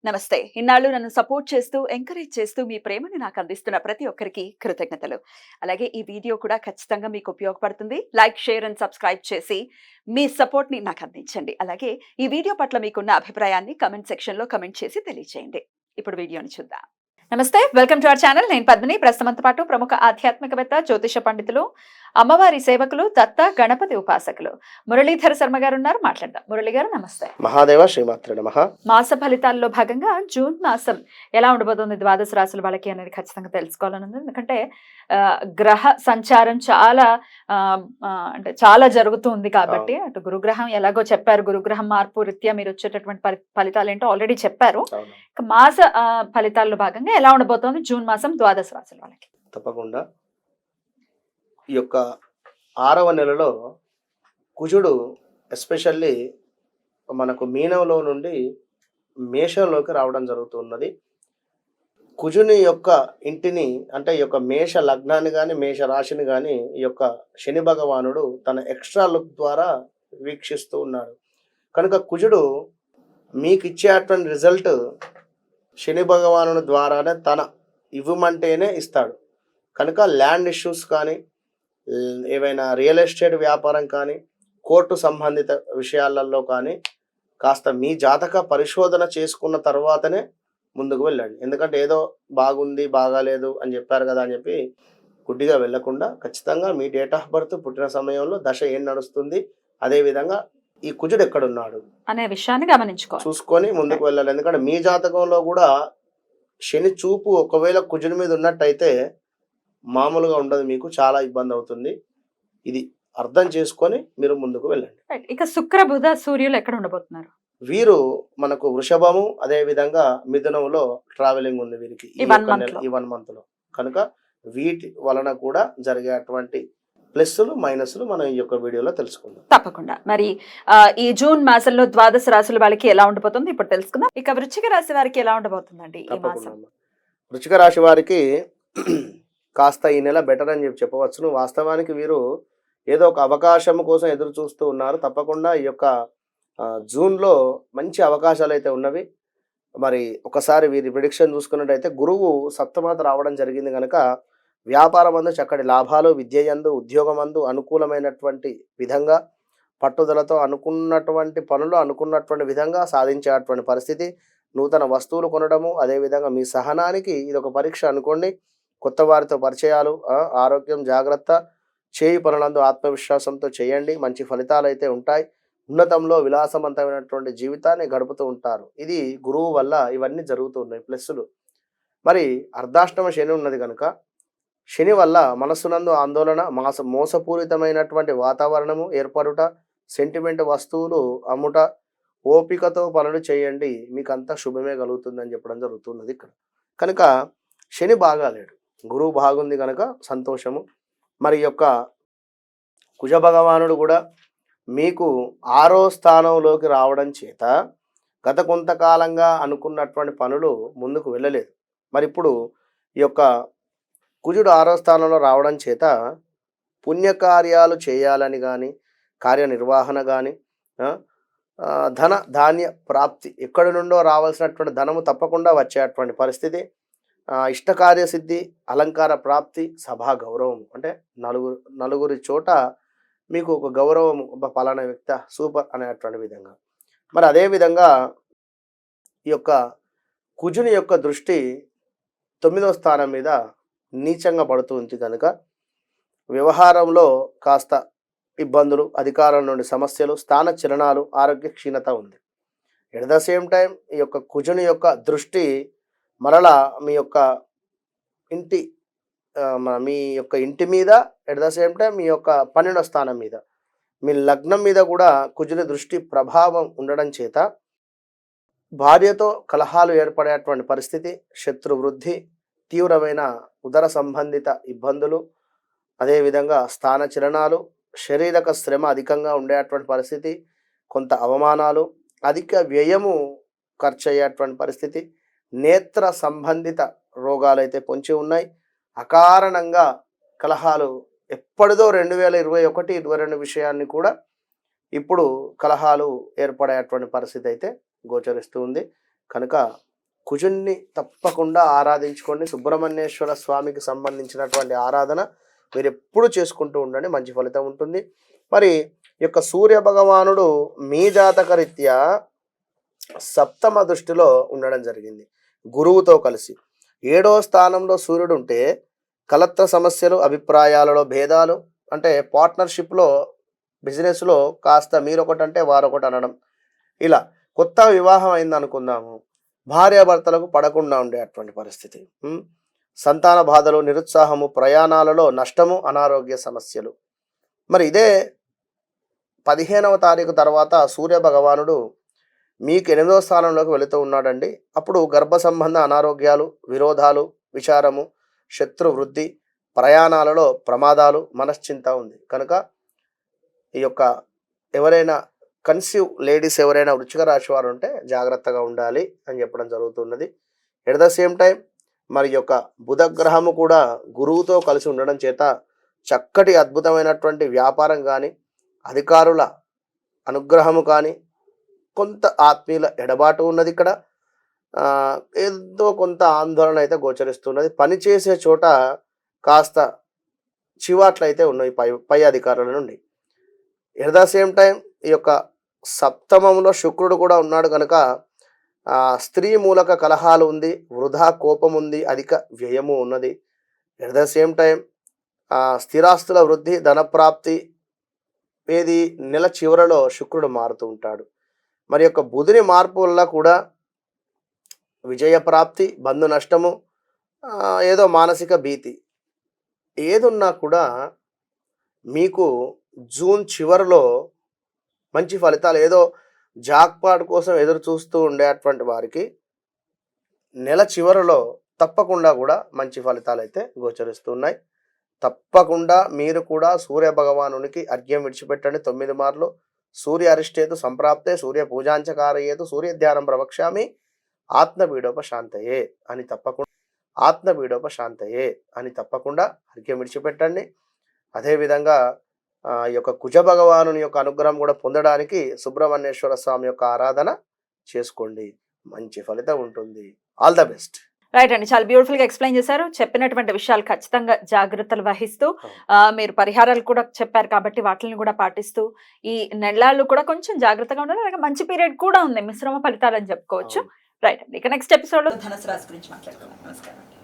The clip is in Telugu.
నమస్తే. ఇన్నాళ్ళు నన్ను సపోర్ట్ చేస్తూ, ఎంకరేజ్ చేస్తూ మీ ప్రేమని నాకు అందిస్తున్న ప్రతి ఒక్కరికి కృతజ్ఞతలు. అలాగే ఈ వీడియో కూడా ఖచ్చితంగా మీకు ఉపయోగపడుతుంది. లైక్, షేర్ అండ్ సబ్స్క్రైబ్ చేసి మీ సపోర్ట్‌ని నాకు అందించండి. అలాగే ఈ వీడియో పట్ల మీకున్న అభిప్రాయాన్ని కామెంట్ సెక్షన్‌లో కామెంట్ చేసి తెలియజేయండి. ఇప్పుడు వీడియోని చూద్దాం. నమస్తే. Welcome to our channel. నేను పద్మిని. ప్రస్తుతంతో పాటు ప్రముఖ ఆధ్యాత్మికవేత్త, జ్యోతిష పండితులు, అమ్మవారి సేవకులు, దత్త గణపతి ఉపాసకులు మురళీధర శర్మ గారు ఉన్నారు. మాట్లాడదాం. మురళి గారు నమస్తే. మహాదేవ శ్రీమాత్రే నమః. మాస ఫలితాల్లో భాగంగా జూన్ మాసం ఎలా ఉండబోతుంది ద్వాదశ రాశుల వాళ్ళకి అనేది ఖచ్చితంగా తెలుసుకోవాలని ఉంది. ఎందుకంటే గ్రహ సంచారం చాలా అంటే చాలా జరుగుతూ ఉంది కాబట్టి అటు గురుగ్రహం ఎలాగో చెప్పారు, గురుగ్రహం మార్పు రీత్యా మీరు వచ్చేటటువంటి ఫలితాలు ఏంటో ఆల్రెడీ చెప్పారు. మాస ఫలితాల్లో భాగంగా ఎలా ఉండబోతోంది జూన్ మాసం ద్వాదశ రాశుల వాళ్ళకి? తప్పకుండా ఈ యొక్క 6వ నెలలో కుజుడు ఎస్పెషల్లీ మనకు మీనంలో నుండి మేషంలోకి రావడం జరుగుతున్నది. కుజుని యొక్క ఇంటిని అంటే ఈ యొక్క మేష లగ్నాన్ని కానీ మేష రాశిని కానీ ఈ యొక్క శని భగవానుడు తన ఎక్స్ట్రా లుక్ ద్వారా వీక్షిస్తూ ఉన్నాడు. కనుక కుజుడు మీకు ఇచ్చేటువంటి రిజల్ట్ శని భగవానుడి ద్వారానే తన ఇవ్వమంటేనే ఇస్తాడు. కనుక ల్యాండ్ ఇష్యూస్ కానీ ఏవైనా రియల్ ఎస్టేట్ వ్యాపారం కానీ కోర్టు సంబంధిత విషయాలలో కానీ కాస్త మీ జాతక పరిశోధన చేసుకున్న తర్వాతనే ముందుకు వెళ్ళండి. ఎందుకంటే ఏదో బాగుంది బాగాలేదు అని చెప్పారు కదా అని చెప్పి గుడ్డిగా వెళ్ళకుండా ఖచ్చితంగా మీ డేట్ ఆఫ్ బర్త్, పుట్టిన సమయంలో దశ ఏం నడుస్తుంది, అదేవిధంగా ఈ కుజుడు ఎక్కడున్నాడు అనే విషయాన్ని చూసుకొని ముందుకు వెళ్ళాలి. ఎందుకంటే మీ జాతకంలో కూడా శని చూపు ఒకవేళ కుజుడి మీద ఉన్నట్టయితే మామూలుగా ఉండదు, మీకు చాలా ఇబ్బంది అవుతుంది. ఇది అర్థం చేసుకొని మీరు ముందుకు వెళ్ళండి. ఇక శుక్ర, బుధ, సూర్యులు ఎక్కడ ఉండబోతున్నారు? వీరు మనకు వృషభము అదే విధంగా మిథునంలో ట్రావెలింగ్ ఉంది వీరికి ఈ 1 మంత్ లో. కనుక వీటి వలన కూడా జరిగేటువంటి ప్లస్లు మైనస్లు మనం ఈ యొక్క వీడియోలో తెలుసుకుందాం. తప్పకుండా. మరి ఈ జూన్ మాసంలో ద్వాదశ రాశుల వాళ్ళకి ఎలా ఉండబోతుంది ఇప్పుడు తెలుసుకుందాం. ఇక వృశ్చిక రాశి వారికి ఎలా ఉండబోతుందండి ఈ మాసం? వృశ్చిక రాశి వారికి కాస్త ఈ నెల బెటర్ అని చెప్పవచ్చును. వాస్తవానికి వీరు ఏదో ఒక అవకాశం కోసం ఎదురు చూస్తూ ఉన్నారు. తప్పకుండా ఈ యొక్క జూన్లో మంచి అవకాశాలు అయితే ఉన్నవి. మరి ఒకసారి వీరి ప్రిడిక్షన్ చూసుకున్నట్టయితే గురువు సప్తమాత రావడం జరిగింది కనుక వ్యాపారం అందు చక్కటి లాభాలు, విద్యయందు ఉద్యోగమందు అనుకూలమైనటువంటి విధంగా పట్టుదలతో అనుకున్నటువంటి పనులు అనుకున్నటువంటి విధంగా సాధించేటువంటి పరిస్థితి. నూతన వస్తువులు కొనడము, అదేవిధంగా మీ సహనానికి ఇది ఒక పరీక్ష అనుకోండి. కొత్త వారితో పరిచయాలు, ఆరోగ్యం జాగ్రత్త, చేయి పనులందు ఆత్మవిశ్వాసంతో చేయండి, మంచి ఫలితాలు అయితే ఉంటాయి. ఉన్నతంలో విలాసవంతమైనటువంటి జీవితాన్ని గడుపుతూ ఉంటారు. ఇది గురువు వల్ల ఇవన్నీ జరుగుతూ ఉన్నాయి ప్లస్సులు. మరి అర్ధాష్టమ శని ఉన్నది కనుక శని వల్ల మనస్సునందు ఆందోళన, మోసపూరితమైనటువంటి వాతావరణము ఏర్పడుట, సెంటిమెంట్ వస్తువులు అమ్ముట, ఓపికతో పనులు చేయండి, మీకు అంతా శుభమే కలుగుతుందని చెప్పడం జరుగుతున్నది ఇక్కడ. కనుక శని బాగాలేడు, గురువు బాగుంది కనుక సంతోషము. మరి యొక్క కుజ భగవానుడు కూడా మీకు 6వ స్థానంలోకి రావడం చేత గత కొంతకాలంగా అనుకున్నటువంటి పనులు ముందుకు వెళ్ళలేదు. మరి ఇప్పుడు ఈ యొక్క కుజుడు 6వ స్థానంలో రావడం చేత పుణ్యకార్యాలు చేయాలని కానీ, కార్యనిర్వహణ కానీ, ధన ధాన్య ప్రాప్తి, ఎక్కడి నుండో రావాల్సినటువంటి ధనము తప్పకుండా వచ్చేటువంటి పరిస్థితి, ఇష్టకార్యసిద్ధి, అలంకార ప్రాప్తి, సభా గౌరవం, అంటే నలుగురి చోట మీకు ఒక గౌరవం, పలానా వ్యక్తి సూపర్ అనేటువంటి విధంగా. మరి అదేవిధంగా ఈ యొక్క కుజుని యొక్క దృష్టి 9వ స్థానం మీద నీచంగా పడుతూ ఉంది కనుక వ్యవహారంలో కాస్త ఇబ్బందులు, అధికారం నుండి సమస్యలు, స్థాన చలనాలు, ఆరోగ్య క్షీణత ఉంది. ఎట్ ద సేమ్ టైం ఈ యొక్క కుజుని యొక్క దృష్టి మరలా మీ యొక్క ఇంటి మీద, ఎట్ ద సేమ్ టైం మీ యొక్క 12వ స్థానం మీద, మీ లగ్నం మీద కూడా కుజుని దృష్టి ప్రభావం ఉండడం చేత భార్యతో కలహాలు ఏర్పడేటువంటి పరిస్థితి, శత్రు వృద్ధి, తీవ్రమైన ఉదర సంబంధిత ఇబ్బందులు, అదేవిధంగా స్థాన చలనాలు, శారీరక శ్రమ అధికంగా ఉండేటువంటి పరిస్థితి, కొంత అవమానాలు, అధిక వ్యయము ఖర్చు అయ్యేటువంటి పరిస్థితి, నేత్ర సంబంధిత రోగాలు అయితే పొంచి ఉన్నాయి. అకారణంగా కలహాలు ఎప్పటిదో 2021-22 విషయాన్ని కూడా ఇప్పుడు కలహాలు ఏర్పడేటువంటి పరిస్థితి అయితే గోచరిస్తూ ఉంది. కనుక కుజుణ్ణి తప్పకుండా ఆరాధించుకోండి. సుబ్రహ్మణ్యేశ్వర స్వామికి సంబంధించినటువంటి ఆరాధన మీరు ఎప్పుడు చేసుకుంటూ ఉండండి, మంచి ఫలితం ఉంటుంది. మరి ఈ యొక్క సూర్య భగవానుడు మీ జాతక రీత్యా సప్తమ దృష్టిలో ఉండడం జరిగింది గురువుతో కలిసి. 7వ స్థానంలో సూర్యుడు ఉంటే కలత్ర సమస్యలు, అభిప్రాయాలలో భేదాలు, అంటే పార్ట్నర్షిప్లో బిజినెస్లో కాస్త మీరొకటి అంటే వారొకటి అనడం, ఇలా కొత్త వివాహం అయింది అనుకుందాము, భార్యాభర్తలకు పడకుండా ఉండే అటువంటి పరిస్థితి, సంతాన బాధలు, నిరుత్సాహము, ప్రయాణాలలో నష్టము, అనారోగ్య సమస్యలు. మరి ఇదే 15వ తారీఖు తర్వాత సూర్య భగవానుడు మీకు 8వ స్థానంలోకి వెళుతూ ఉన్నాడండి. అప్పుడు గర్భ సంబంధ అనారోగ్యాలు, విరోధాలు, విచారము, శత్రు వృద్ధి, ప్రయాణాలలో ప్రమాదాలు, మనశ్చింత ఉంది. కనుక ఈ యొక్క ఎవరైనా కన్సీవ్ లేడీస్ ఎవరైనా వృశ్చిక రాశి వారు ఉంటే జాగ్రత్తగా ఉండాలి అని చెప్పడం జరుగుతున్నది. ఎట్ ద సేమ్ టైం మరి యొక్క బుధగ్రహము కూడా గురువుతో కలిసి ఉండడం చేత చక్కటి అద్భుతమైనటువంటి వ్యాపారం కానీ, అధికారుల అనుగ్రహము కానీ, కొంత ఆత్మీయుల ఎడబాటు ఉన్నది. ఇక్కడ ఏదో కొంత ఆందోళన అయితే గోచరిస్తున్నది. పనిచేసే చోట కాస్త చివాట్లయితే ఉన్నాయి పై అధికారుల నుండి. ఎట్ ద సేమ్ టైం ఈ యొక్క సప్తమంలో శుక్రుడు కూడా ఉన్నాడు కనుక స్త్రీ మూలక కలహాలు ఉంది, వృధా కోపం ఉంది, అధిక వ్యయము ఉన్నది. ఎట్ ద సేమ్ టైం స్థిరాస్తుల వృద్ధి, ధనప్రాప్తి ఏది నెల చివరలో శుక్రుడు మారుతూ ఉంటాడు. మరి యొక్క బుధుని మార్పు వల్ల కూడా విజయ ప్రాప్తి, బంధు నష్టము, ఏదో మానసిక భీతి ఏదున్నా కూడా మీకు జూన్ చివరిలో మంచి ఫలితాలు, ఏదో జాక్పాట్ కోసం ఎదురు చూస్తూ ఉండేటువంటి వారికి నెల చివరిలో తప్పకుండా కూడా మంచి ఫలితాలు అయితే గోచరిస్తున్నాయి. తప్పకుండా మీరు కూడా సూర్య భగవానునికి అర్ఘ్యం విడిచిపెట్టండి 9 మార్లు. సూర్య అరిష్టేతు సంప్రాప్తే సూర్య పూజాంచకారయేతు సూర్య ధ్యానం ప్రవక్ష్యామి ఆత్మబీడోపశాంతయే అని తప్పకుండా ఆత్మబీడోపశాంతయే అని తప్పకుండా అర్ఘ్యం విడిచిపెట్టండి. అదేవిధంగా ఈ యొక్క కుజ భగవానుని యొక్క అనుగ్రహం కూడా పొందడానికి సుబ్రహ్మణ్యేశ్వర స్వామి యొక్క ఆరాధన చేసుకోండి, మంచి ఫలితం ఉంటుంది. All the best. రైట్ అండి, చాలా బ్యూటిఫుల్ గా ఎక్స్ప్లెయిన్ చేశారు. చెప్పినటువంటి విషయాలు ఖచ్చితంగా జాగ్రత్తలు వహిస్తూ మీరు పరిహారాలు కూడా చెప్పారు కాబట్టి వాటిని కూడా పాటిస్తూ ఈ నెలలు కూడా కొంచెం జాగ్రత్తగా ఉండాలి. అలాగే మంచి పీరియడ్ కూడా ఉంది, మిశ్రమ ఫలితాలు అని చెప్పుకోవచ్చు. రైట్ అండి, ఇక నెక్స్ట్ ఎపిసోడ్ లో ధనుసు రాశి గురించి మాట్లాడుకుందాం. నమస్కారం.